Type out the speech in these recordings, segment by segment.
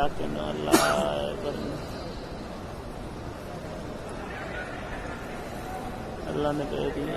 साकिन अल्लाह अल्लाह ने कह दिया।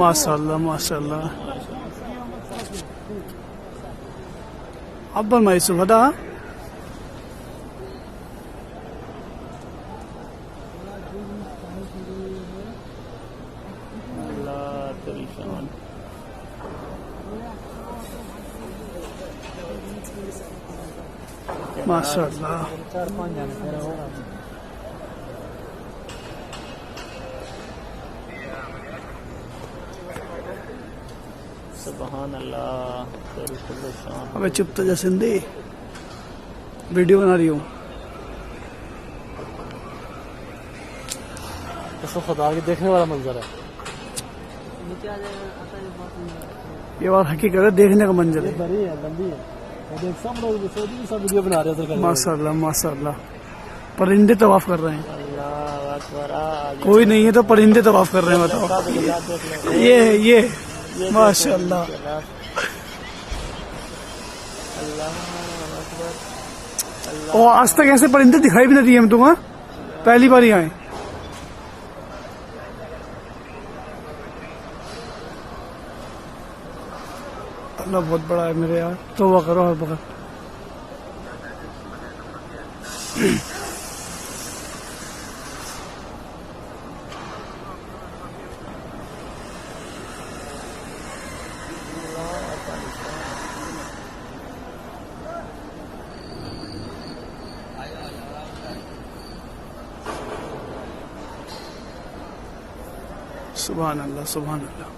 माशाल्लाह माशाल्लाह अब्बल माइसू बता अल्लाह तेरी शान। माशाल्लाह 4-5 जाने तेरा होगा। सुभान अल्लाह तेरी कुल्ल शान। अबे चुप तो जा सिंधी वीडियो बना रही हूँ। इसको खुदा के देखने वाला मंजर है। ये बात हकीकत है, देखने का मंजर है। बड़ी है लंबी है और देख सब लोग सऊदी में सब वीडियो बना रहे हैं। माशाल्लाह माशाल्लाह परिंदे तवाफ कर रहे हैं। अल्लाह अकबर। कोई नहीं है तो परिंदे तवाफ कर रहे हैं। बताओ ये माशाल्लाह अल्लाह अकबर। और आज तक ऐसे परिंदे दिखाई भी नहीं दिए हम तुम्हें, पहली बार ही आए। अल्लाह बहुत बड़ा है मेरे यार, तौबा करो हर वक्त। सुभान अल्लाह सुभान अल्लाह।